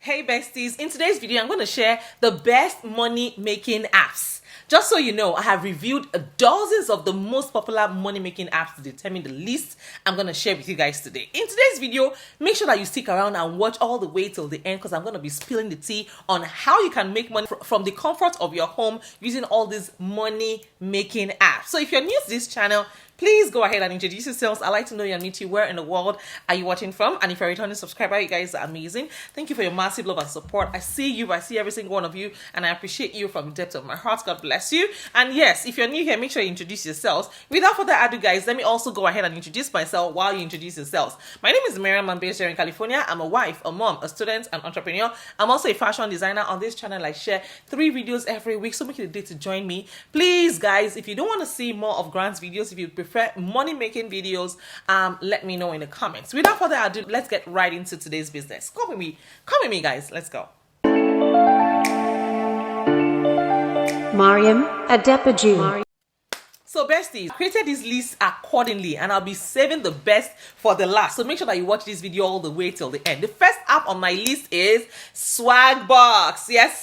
Hey besties, in today's video I'm going to share the best money making apps. Just so you know, I have reviewed dozens of the most popular money making apps to determine the list I'm going to share with you guys today. In today's video, make sure that you stick around and watch all the way till the end because I'm going to be spilling the tea on how you can make money from the comfort of your home using all these money making apps. So if you're new to this channel, please go ahead and introduce yourselves. I'd like to know you and meet you. Where in the world are you watching from? And if you're a returning subscriber, you guys are amazing. Thank you for your massive love and support. I see you. I see every single one of you. And I appreciate you from the depths of my heart. God bless you. And yes, if you're new here, make sure you introduce yourselves. Without further ado, guys, let me also go ahead and introduce myself while you introduce yourselves. My name is Mariam. I'm based here in California. I'm a wife, a mom, a student, an entrepreneur. I'm also a fashion designer. On this channel, I share 3 videos every week. So make it a day to join me. Please, guys, if you don't want to see more of Grant's videos, if you prefer money making videos, let me know in the comments. Without further ado, let's get right into today's business. Come with me guys, let's go. Mariam A. So besties, I created this list accordingly and I'll be saving the best for the last. So make sure that you watch this video all the way till the end. The first app on my list is Swagbucks. Yes,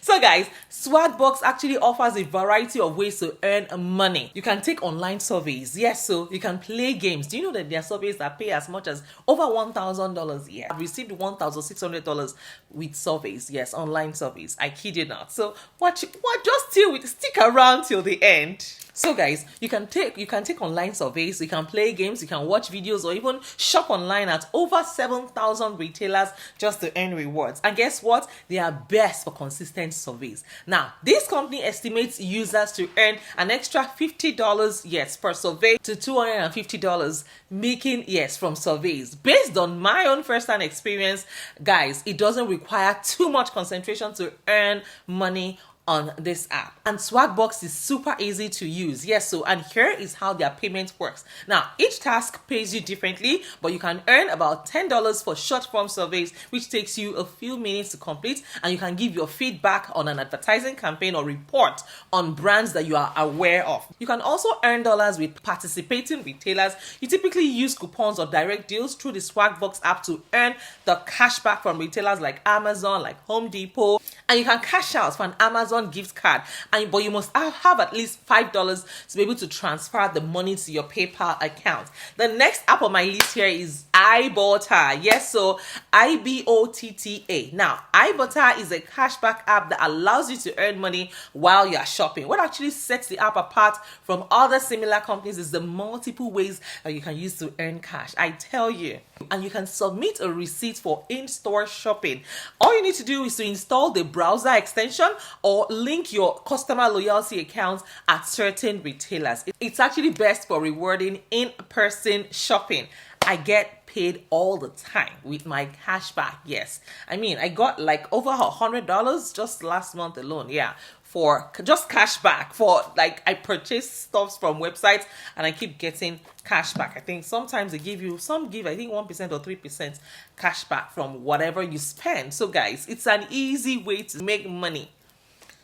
so guys, Swagbucks actually offers a variety of ways to earn money. You can take online surveys. Yes, so you can play games. Do you know that there are surveys that pay as much as over $1,000 a year? I've received $1,600 with surveys. Yes, online surveys. I kid you not. So stick around till the end. So guys, you can take online surveys, you can play games, you can watch videos, or even shop online at over 7,000 retailers just to earn rewards. And guess what? They are best for consistent surveys. Now, this company estimates users to earn an extra $50 yes per survey to $250 making yes from surveys. Based on my own first-hand experience, guys, it doesn't require too much concentration to earn money on this app. And Swagbucks is super easy to use. Yes, so and here is how their payment works. Now, each task pays you differently, but you can earn about $10 for short form surveys, which takes you a few minutes to complete, and you can give your feedback on an advertising campaign or report on brands that you are aware of. You can also earn dollars with participating retailers. You typically use coupons or direct deals through the Swagbucks app to earn the cashback from retailers like Amazon, like Home Depot, and you can cash out for an Amazon gift card, but you must have at least $5 to be able to transfer the money to your PayPal account. The next app on my list here is iBotta. Yes, so IBOTTA. Now, iBotta is a cashback app that allows you to earn money while you're shopping. What actually sets the app apart from other similar companies is the multiple ways that you can use to earn cash. I tell you. And you can submit a receipt for in-store shopping. All you need to do is to install the browser extension or link your customer loyalty accounts at certain retailers. It's actually best for rewarding in-person shopping. I get paid all the time with my cashback. Yes, I mean, I got like over $100 just last month alone. Yeah, for just cashback for like I purchase stuff from websites and I keep getting cashback. I think sometimes they give I think 1% or 3% cashback from whatever you spend. So guys, it's an easy way to make money.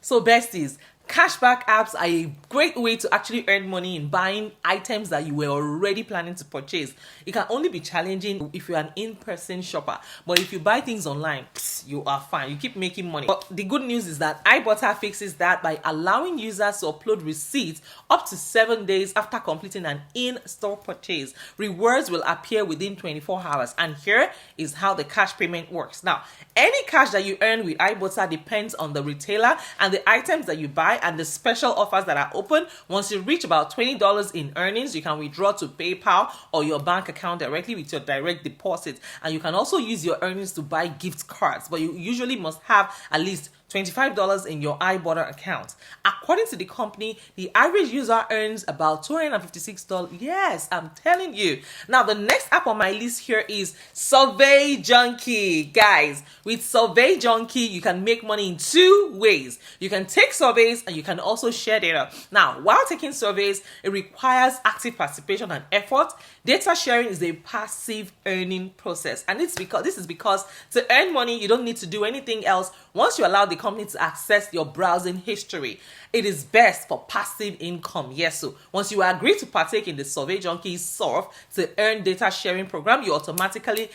So besties, cashback apps are a great way to actually earn money in buying items that you were already planning to purchase. It can only be challenging if you're an in-person shopper, but if you buy things online, you are fine. You keep making money. But the good news is that iBotta fixes that by allowing users to upload receipts up to 7 days after completing an in-store purchase. Rewards will appear within 24 hours. And here is how the cash payment works. Now, any cash that you earn with iBotta depends on the retailer and the items that you buy and the special offers that are open. Once you reach about $20 in earnings, you can withdraw to PayPal or your bank account directly with your direct deposit. And you can also use your earnings to buy gift cards, but you usually must have at least $25 in your iBotta account. According to the company, the average user earns about $256. Yes, I'm telling you. Now, the next app on my list here is Survey Junkie. Guys, with Survey Junkie, you can make money in 2 ways. You can take surveys and you can also share data. Now, while taking surveys, it requires active participation and effort. Data sharing is a passive earning process. And this is because to earn money, you don't need to do anything else once you allow the company to access your browsing history. It is best for passive income. Yes, so once you agree to partake in the Survey Junkie Surf to earn data sharing program, you automatically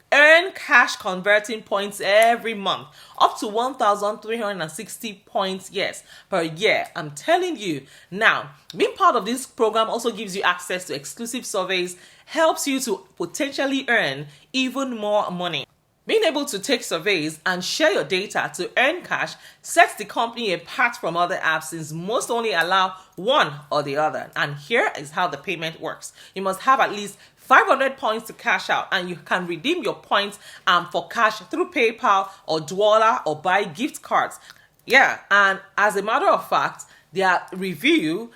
Earn cash converting points every month, up to 1,360 points, yes, per year. I'm telling you. Now, being part of this program also gives you access to exclusive surveys, helps you to potentially earn even more money. Being able to take surveys and share your data to earn cash sets the company apart from other apps, since most only allow one or the other. And here is how the payment works. You must have at least 500 points to cash out, and you can redeem your points for cash through PayPal or Dwolla or buy gift cards. Yeah, and as a matter of fact, their review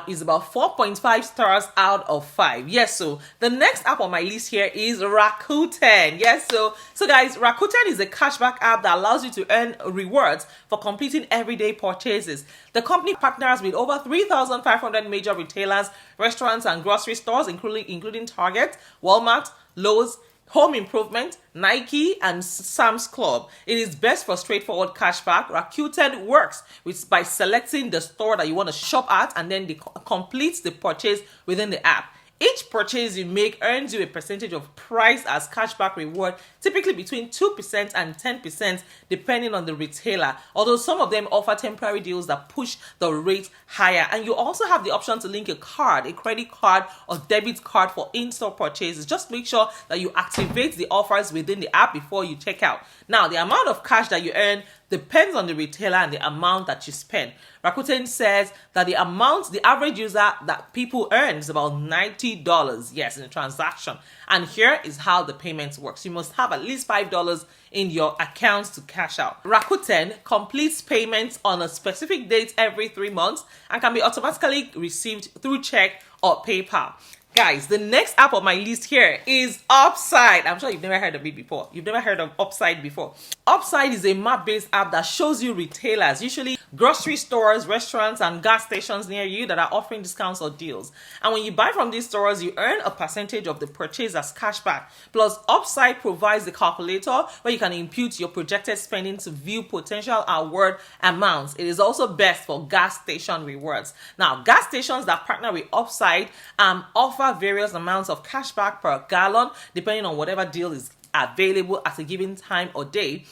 is about 4.5 stars out of 5. Yes, so the next app on my list here is Rakuten. Yes, so guys, Rakuten is a cashback app that allows you to earn rewards for completing everyday purchases. The company partners with over 3,500 major retailers, restaurants, and grocery stores, including Target, Walmart, Lowe's, Home Improvement, Nike, and Sam's Club. It is best for straightforward cashback. Rakuten works by selecting the store that you want to shop at, and then they complete the purchase within the app. Each purchase you make earns you a percentage of price as cashback reward, typically between 2% and 10% depending on the retailer, although some of them offer temporary deals that push the rate higher. And you also have the option to link a card, a credit card or debit card for in-store purchases. Just make sure that you activate the offers within the app before you check out. Now, the amount of cash that you earn depends on the retailer and the amount that you spend. Rakuten says that the average user that people earn is about $90, yes, in a transaction. And here is how the payments works. You must have at least $5 in your accounts to cash out. Rakuten completes payments on a specific date every 3 months and can be automatically received through check or PayPal. Guys, the next app on my list here is Upside. I'm sure you've never heard of it before. You've never heard of Upside before. Upside is a map-based app that shows you retailers, usually grocery stores, restaurants, and gas stations near you that are offering discounts or deals. And when you buy from these stores, you earn a percentage of the purchase as cashback. Plus, Upside provides the calculator where you can impute your projected spending to view potential award amounts. It is also best for gas station rewards. Now, gas stations that partner with Upside offer various amounts of cashback per gallon depending on whatever deal is available at a given time or day.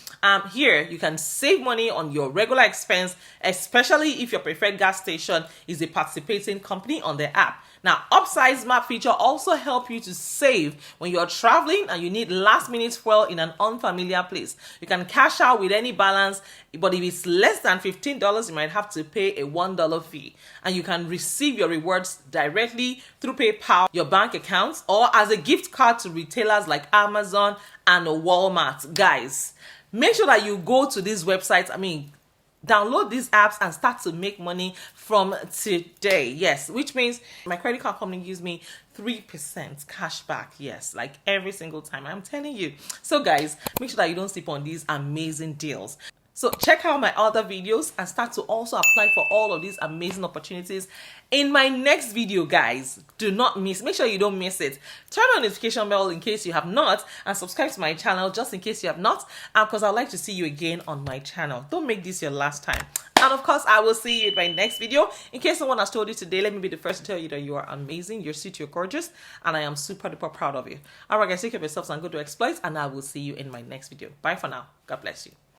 Here you can save money on your regular expense, especially if your preferred gas station is a participating company on the app. Now, Upside's map feature also help you to save when you're traveling and you need last-minute fuel in an unfamiliar place. You can cash out with any balance, but if it's less than $15, you might have to pay a $1 fee. And you can receive your rewards directly through PayPal, your bank accounts, or as a gift card to retailers like Amazon and Walmart. Guys, make sure that you go to these websites. Download these apps and start to make money from today. Yes, which means my credit card company gives me 3% cash back. Yes, like every single time. I'm telling you. So guys, make sure that you don't sleep on these amazing deals. So check out my other videos and start to also apply for all of these amazing opportunities in my next video, guys. Do not miss. Make sure you don't miss it. Turn on the notification bell in case you have not, and subscribe to my channel just in case you have not, because I'd like to see you again on my channel. Don't make this your last time. And of course, I will see you in my next video. In case someone has told you today, let me be the first to tell you that you are amazing, you're sweet, you're gorgeous, and I am super duper proud of you. Alright guys, take care of yourselves and go do exploits, and I will see you in my next video. Bye for now. God bless you.